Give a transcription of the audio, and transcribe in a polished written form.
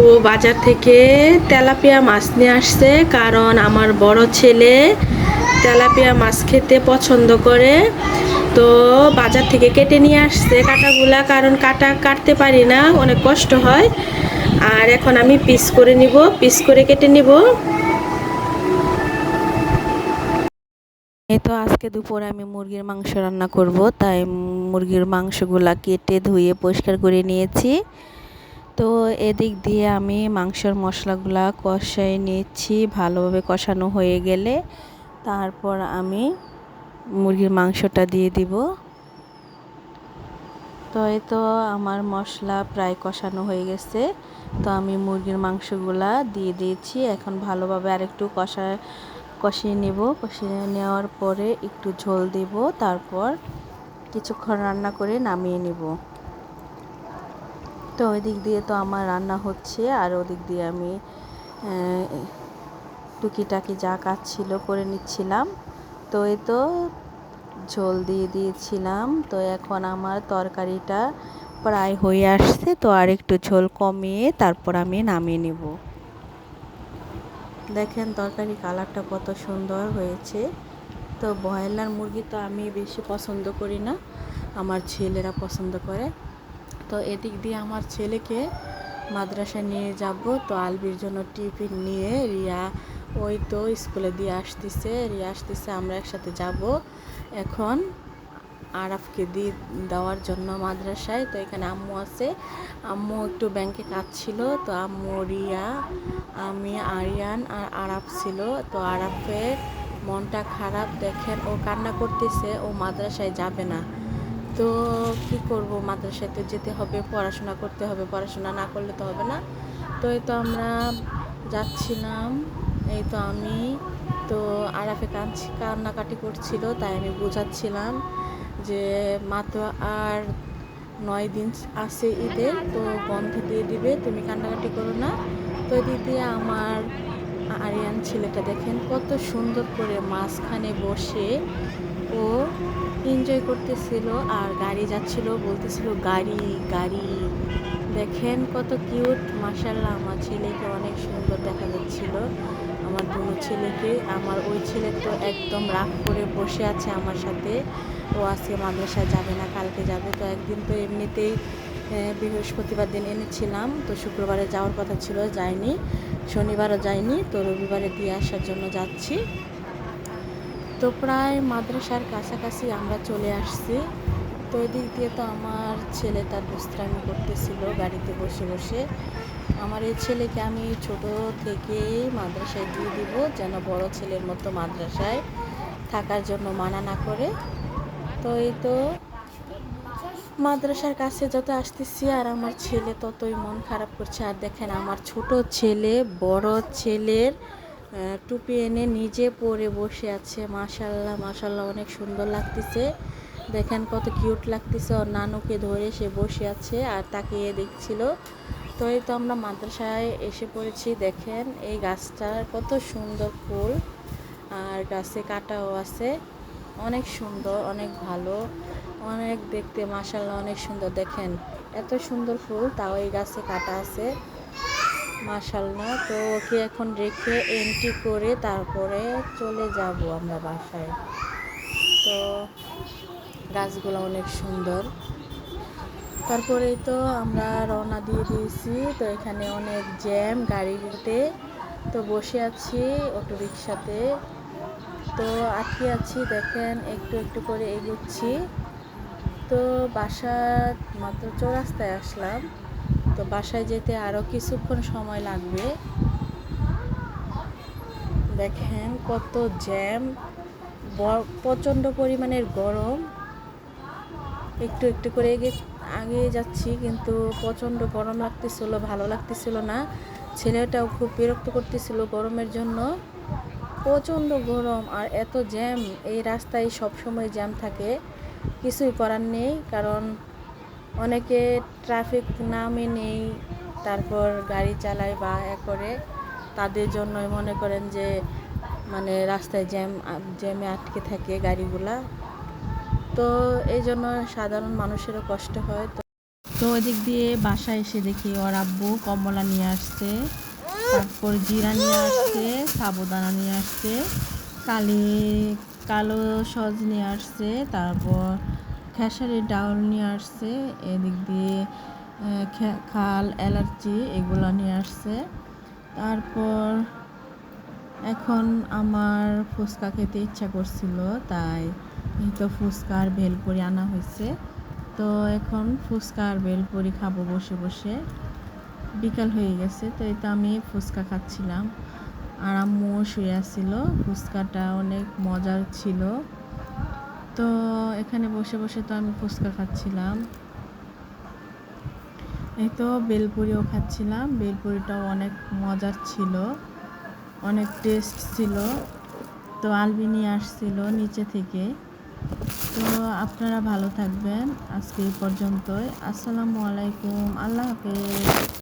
ও বাজার থেকে তেলাপিয়া মাছ নিয়ে আসছে, কারণ আমার বড় ছেলে তেলাপিয়া মাছ খেতে পছন্দ করে। তো বাজার থেকে কেটে নিয়ে আসছে কাটাগুলা, কারণ কাটা কাটতে পারি না, অনেক কষ্ট হয়। আর এখন আমি পিস করে নিব, পিস করে কেটে নিব। এই তো আজকে দুপুরে আমি মুরগির মাংস রান্না করব, তাই মুরগির মাংসগুলা কেটে ধুয়ে পরিষ্কার করে নিয়েছি। তো এদিক দিয়ে আমি মাংসের মশলাগুলা কষাই নিচ্ছি। ভালোভাবে কষানো হয়ে গেলে তারপর আমি মুরগির মাংসটা দিয়ে দিব। তো এই তো আমার মশলা প্রায় কষানো হয়ে গেছে, তো আমি মুরগির মাংসগুলা দিয়ে দিয়েছি। এখন ভালোভাবে আরেকটু কষিয়ে নেব। কষিয়ে নেওয়ার পরে একটু ঝোল দেব, তারপর কিছুক্ষণ রান্না করে নামিয়ে নেব। তো ওই দিক দিয়ে তো আমার রান্না হচ্ছে, আর ওদিক দিয়ে আমি টুকিটাকি যা কাজ ছিল করে নিচ্ছিলাম। তো এই তো ঝোল দিয়ে দিয়েছিলাম। তো এখন আমার তরকারিটা প্রায় হয়ে আসছে, তো আর একটু ঝোল কমিয়ে তারপর আমি নামিয়ে নেব। দেখেন তরকারি কালারটা কত সুন্দর হয়েছে। তো ব্রয়লার মুরগি তো আমি বেশি পছন্দ করি না, আমার ছেলেরা পছন্দ করে। তো এদিক দিয়ে আমার ছেলেকে মাদ্রাসায় নিয়ে যাব। তো আলবির জন্য টিফিন নিয়ে রিয়া ওই তো স্কুলে দিয়ে আসতেছে, আমরা একসাথে যাব এখন আরাফকে দিয়ে দেওয়ার জন্য মাদ্রাসায়। তো এখানে আম্মু আছে, আম্মু একটু ব্যাংকে কাজ ছিল, তো আম্মু, রিয়া, আমি, আরিয়ান আর আরাফ ছিল। তো আরাফের মনটা খারাপ, দেখেন ও কান্না করতেছে, ও মাদ্রাসায় যাবে না। তো কি করব, মাদ্রাসায় তো যেতে হবে, পড়াশোনা করতে হবে, পড়াশোনা না করলে তো হবে না। তো এই তো আমরা যাচ্ছিলাম, এই তো আমি তো আরাফে কান্নাকাটি করছিল, তাই আমি বোঝাচ্ছিলাম যে মাত্র আর 9 দিন আছে ঈদের, তো বন্ধ দিয়ে দিবে, তুমি কান্নাকাটি করো না। তো এদিক দিয়ে আমার আরিয়ান ছেলেটা দেখেন কত সুন্দর করে মাঝখানে বসে ও এনজয় করতেছিল, আর গাড়ি যাচ্ছিল, বলতেছিল গাড়ি গাড়ি। দেখেন কত কিউট, মাশাআল্লাহ। আমার ছেলেকে অনেক সুন্দর দেখা যাচ্ছিল, আমার দুনো ছেলেকে। আমার ওই ছেলে তো একদম রাগ করে বসে আছে আমার সাথে, ও আজকে মাদ্রাসায় যাবে না, কালকে যাবে। তো একদিন তো এমনিতেই বৃহস্পতিবার দিন এনেছিলাম, তো শুক্রবারে যাওয়ার কথা ছিল, যায়নি, শনিবারও যায়নি, তো রবিবারে দিয়ে আসার জন্য যাচ্ছি। তো প্রায় মাদ্রাসার কাছাকাছি আমরা চলে আসছি। তো এদিক দিয়ে তো আমার ছেলে তার দুষ্টামি করতেছিল গাড়িতে বসে বসে। আমার এই ছেলেকে আমি ছোট থেকেই মাদ্রাসায় দিয়ে দিব, যেন বড় ছেলের মতো মাদ্রাসায় থাকার জন্য মানা না করে। তো এই তো মাদ্রাসার কাছে যত আসতেছি আর আমার ছেলে ততই মন খারাপ করছে। আর দেখেন আমার ছোট ছেলে বড় ছেলের টুপি এনে নিজে পরে বসে আছে। মাশাল্লাহ মাশাল্লাহ, অনেক সুন্দর লাগতেছে। দেখেন কত কিউট লাগতেছে, ওর নানুকে ধরে সে বসে আছে আর তাকিয়ে দেখছিল। তো এই তো আমরা মাদ্রাসায় এসে পড়েছি। দেখেন এই গাছটার কত সুন্দর ফুল, আর গাছে কাটাও আছে, অনেক সুন্দর, অনেক ভালো, অনেক দেখতে মাশাল্লাহ অনেক সুন্দর। দেখেন এত সুন্দর ফুল, তাও এই গাছে কাটা আছে, মাশাল্লাহ। তো ওকে এখন রেখে এন্ট্রি করে তারপরে চলে যাব আমরা বাসায়। তো গাছগুলো অনেক সুন্দর। তারপরেই তো আমরা রওনা দিয়ে দিয়েছি। তো এখানে অনেক জ্যাম গাড়িতে, তো বসে আছি অটো রিক্সাতে, তো আটকে আছি। দেখেন একটু একটু করে এগোচ্ছি। তো বাসার মাত্র চৌরাস্তায় আসলাম, তো বাসায় যেতে আরও কিছুক্ষণ সময় লাগবে। দেখেন কত জ্যাম, প্রচণ্ড পরিমাণের গরম। একটু একটু করে আগে যাচ্ছি, কিন্তু প্রচণ্ড গরম লাগতেছিল, ভালো লাগতেছিল না। ছেলেটাও খুব বিরক্ত করতেছিল গরমের জন্য, প্রচণ্ড গরম আর এত জ্যাম। এই রাস্তায় সবসময় জ্যাম থাকে, কিছুই করার নেই, কারণ অনেকে ট্রাফিক না মেনেই তারপর গাড়ি চালায় বা করে, তাদের জন্যই মনে করেন যে মানে রাস্তায় জ্যামে আটকে থাকে গাড়িগুলা। তো এই জন্য সাধারণ মানুষেরও কষ্ট হয়। তো তো ওদিক দিয়ে বাসায় এসে দেখি ওর আব্বু কমলা নিয়ে আসছে, তারপর জিরা নিয়ে আসছে, সাবুদানা নিয়ে আসছে, কালো সজ নিয়ে আসছে, তারপর খেসারির ডাউল নিয়ে আসছে, এদিক দিয়ে খাল অ্যালার্জি এগুলো নিয়ে আসছে। তারপর এখন আমার ফুচকা খেতে ইচ্ছা করছিল, তাই এই তো ফুচকা আর ভেলপুরি আনা হয়েছে। তো এখন ফুচকা আর ভেলপুরি খাবো বসে বসে। বিকাল হয়ে গেছে, তো এই তো আমি ফুচকা খাচ্ছিলাম আর আম্মুও শুয়ে আসছিল। ফুচকাটা অনেক মজার ছিল। তো এখানে বসে বসে তো আমি ফুচকা খাচ্ছিলাম। এই তো বেলপুরিও খাচ্ছিলাম, বেলপুরিটাও অনেক মজার ছিল, অনেক টেস্ট ছিল। তো আলবি নিয়ে আসছিল নিচে থেকে। তো আপনারা ভালো থাকবেন, আজকে এই পর্যন্তই। আসসালামু আলাইকুম, আল্লাহ হাফেজ।